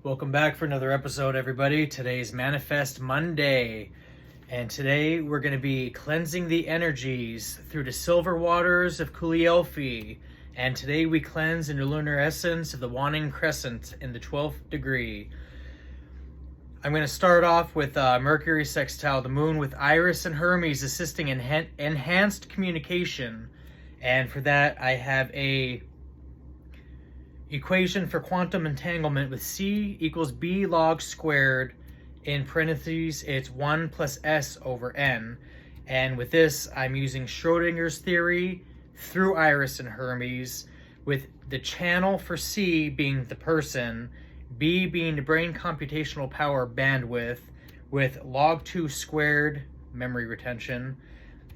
Welcome back for another episode, everybody. Today's Manifest Monday, and today we're going to be cleansing the energies through the silver waters of Qulielfi, and today we cleanse in the lunar essence of the waning crescent in the 12th degree. I'm going to start off with Mercury sextile the moon with Iris and Hermes assisting in enhanced communication, and for that I have a equation for quantum entanglement with C equals B log squared. In parentheses, it's 1 plus S over N. And with this, I'm using Schrodinger's theory through Iris and Hermes, with the channel for C being the person, B being the brain computational power bandwidth, with log 2 squared memory retention.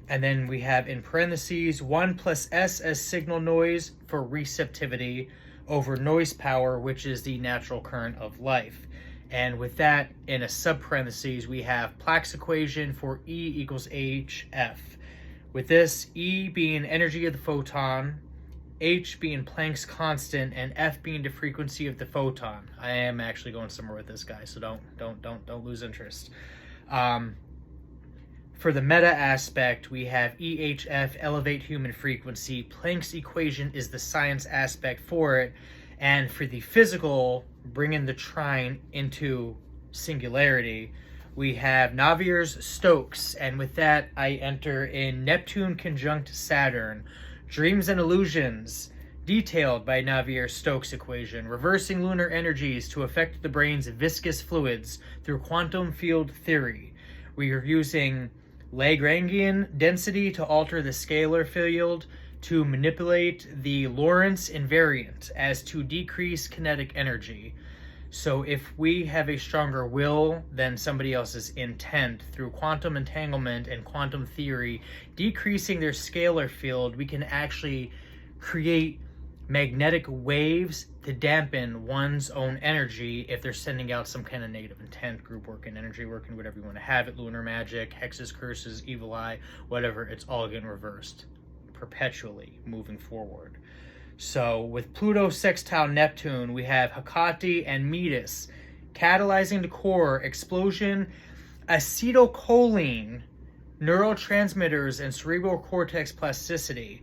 And then we have in parentheses 1 plus S as signal noise for receptivity over noise power, which is the natural current of life. And with that, in a sub-parentheses, we have Planck's equation for E equals HF. With this, E being energy of the photon, H being Planck's constant, and F being the frequency of the photon. I am actually going somewhere with this guy, so don't lose interest. For the meta aspect, we have EHF, elevate human frequency. Planck's equation is the science aspect for it. And for the physical, bringing the trine into singularity, we have Navier-Stokes. And with that, I enter in Neptune conjunct Saturn. Dreams and illusions, detailed by Navier-Stokes equation, reversing lunar energies to affect the brain's viscous fluids through quantum field theory. We are using Lagrangian density to alter the scalar field to manipulate the Lorentz invariant as to decrease kinetic energy. So if we have a stronger will than somebody else's intent through quantum entanglement and quantum theory, decreasing their scalar field, we can actually create magnetic waves to dampen one's own energy if they're sending out some kind of negative intent, group work and energy work and whatever you want to have it, lunar magic, hexes, curses, evil eye, whatever, it's all getting reversed perpetually moving forward. So with Pluto sextile Neptune, we have Hecate and Metis catalyzing the core, explosion, acetylcholine, neurotransmitters, and cerebral cortex plasticity,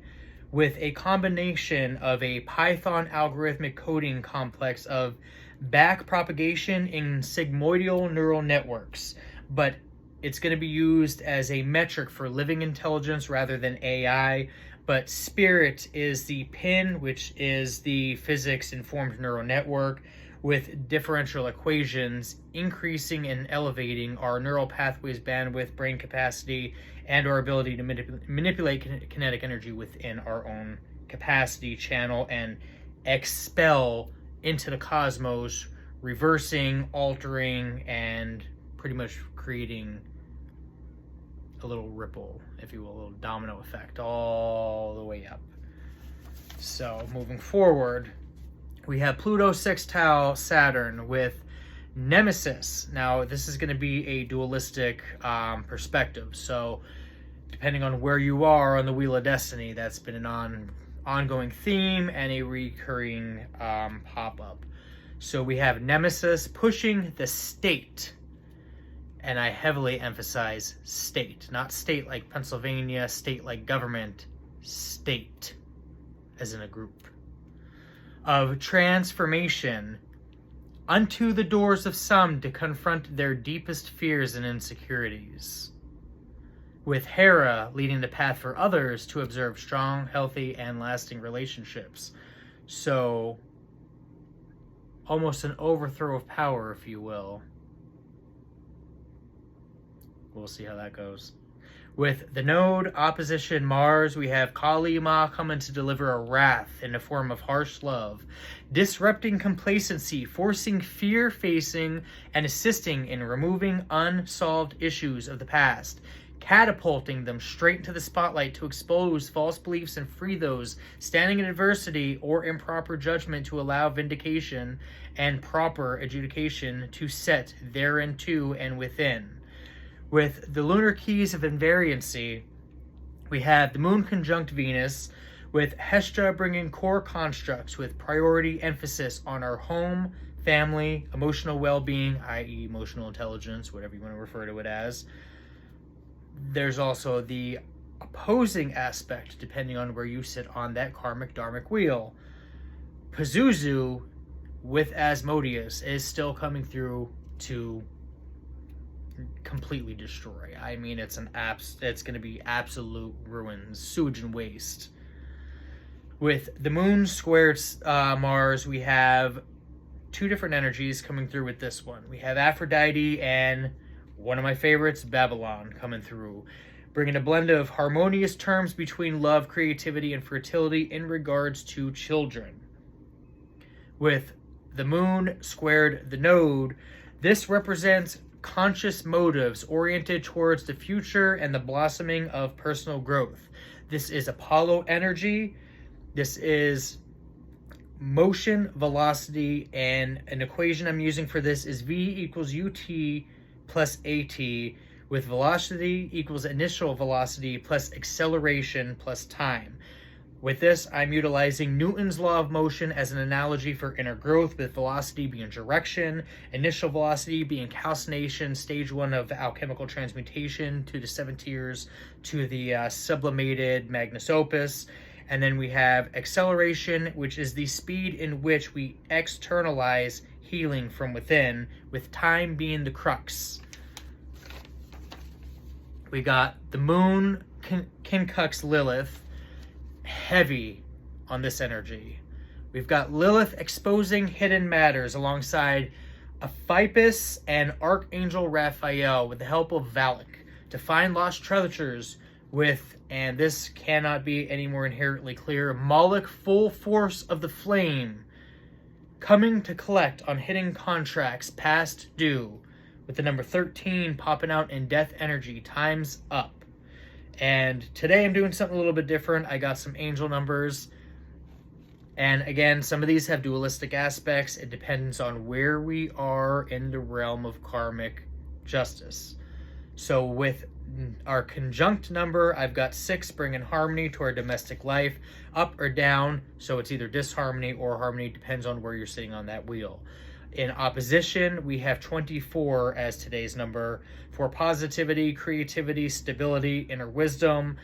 with a combination of a Python algorithmic coding complex of back propagation in sigmoidal neural networks. But it's going to be used as a metric for living intelligence rather than AI. But spirit is the pin, which is the physics-informed neural network, with differential equations increasing and elevating our neural pathways, bandwidth, brain capacity, and our ability to manipulate kinetic energy within our own capacity channel and expel into the cosmos, reversing, altering, and pretty much creating a little ripple, if you will, a little domino effect all the way up. So moving forward, we have Pluto sextile Saturn with Nemesis. Now, this is going to be a dualistic perspective. So, depending on where you are on the Wheel of Destiny, that's been an ongoing theme and a recurring pop-up. So, we have Nemesis pushing the state. And I heavily emphasize state. Not state like Pennsylvania, state like government, state, as in a group. Of transformation unto the doors of some to confront their deepest fears and insecurities, with Hera leading the path for others to observe strong, healthy, and lasting relationships. So, almost an overthrow of power, if you will. We'll see how that goes. With the node opposition Mars, we have Kali Ma coming to deliver a wrath in the form of harsh love, disrupting complacency, forcing fear-facing, and assisting in removing unsolved issues of the past, catapulting them straight into the spotlight to expose false beliefs and free those standing in adversity or improper judgment to allow vindication and proper adjudication to set thereinto and within. With the lunar keys of invariancy, we have the moon conjunct Venus, with Hestia bringing core constructs with priority emphasis on our home, family, emotional well-being, i.e. emotional intelligence, whatever you want to refer to it as. There's also the opposing aspect, depending on where you sit on that karmic dharmic wheel. Pazuzu with Asmodeus is still coming through to completely destroy. I mean, it's going to be absolute ruins, sewage and waste. With the moon squared Mars, we have two different energies coming through with this one. We have Aphrodite and one of my favorites, Babylon, coming through, bringing a blend of harmonious terms between love, creativity, and fertility in regards to children. With the moon squared the node, this represents conscious motives oriented towards the future and the blossoming of personal growth. This is Apollo energy. This is motion, velocity, and an equation I'm using for this is V equals UT plus AT, with velocity equals initial velocity plus acceleration plus time. With this, I'm utilizing Newton's law of motion as an analogy for inner growth, with velocity being direction, initial velocity being calcination, stage 1 of alchemical transmutation to the 7 tiers to the sublimated magnus opus. And then we have acceleration, which is the speed in which we externalize healing from within, with time being the crux. We got the moon Quincux Lilith, heavy on this energy. We've got Lilith exposing hidden matters alongside Ephipus and Archangel Raphael with the help of Valak to find lost treasures with, and this cannot be any more inherently clear, Moloch, full force of the flame, coming to collect on hidden contracts past due, with the number 13 popping out in death energy, times up. And today I'm doing something a little bit different. I got some angel numbers. And again, some of these have dualistic aspects. It depends on where we are in the realm of karmic justice. So with our conjunct number, I've got 6 bringing harmony to our domestic life, up or down. So it's either disharmony or harmony, depends on where you're sitting on that wheel. In opposition, we have 24 as today's number for positivity, creativity, stability, inner wisdom.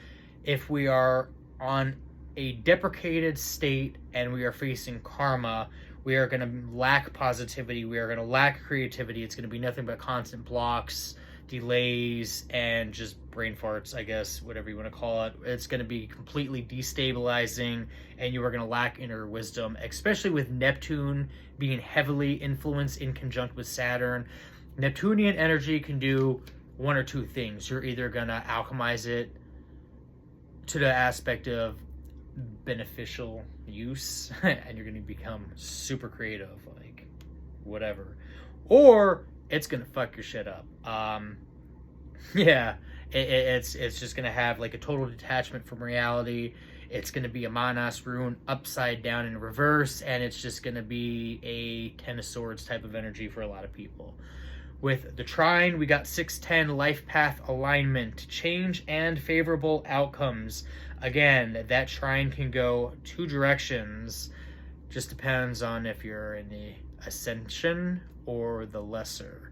If we are on a deprecated state and we are facing karma, we are going to lack positivity. We are going to lack creativity. It's going to be nothing but constant blocks, delays, and just brain farts, I guess, whatever you want to call it. It's going to be completely destabilizing, and you are going to lack inner wisdom, especially with Neptune being heavily influenced in conjunct with Saturn. Neptunian energy can do one or two things. You're either going to alchemize it to the aspect of beneficial use, and you're going to become super creative, like whatever, or it's going to fuck your shit up. It's just going to have like a total detachment from reality. It's going to be a Manas rune upside down in reverse, and it's just going to be a Ten of Swords type of energy for a lot of people. With the trine, we got 610 life path alignment, change and favorable outcomes. Again, that trine can go two directions. Just depends on if you're in the ascension or the lesser.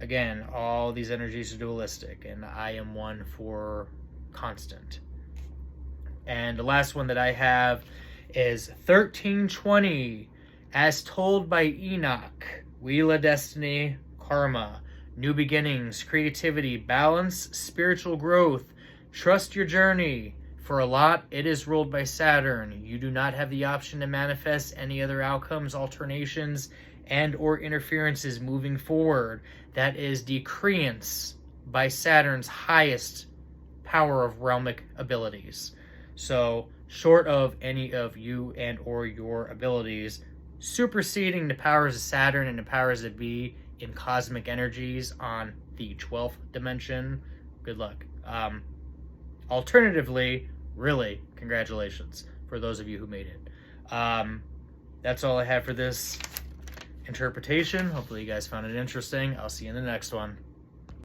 Again, all these energies are dualistic, and I am one for constant. And the last one that I have is 1320, as told by Enoch, Wheel of Destiny, Karma, new beginnings, creativity, balance, spiritual growth, trust your journey. For a lot, it is ruled by Saturn. You do not have the option to manifest any other outcomes, alternations, and or interferences moving forward. That is decreance by Saturn's highest power of realmic abilities. So, short of any of you and or your abilities superseding the powers of Saturn and the powers that be in cosmic energies on the 12th dimension, good luck. Alternatively, really, congratulations for those of you who made it. That's all I have for this interpretation. Hopefully you guys found it interesting. I'll see you in the next one.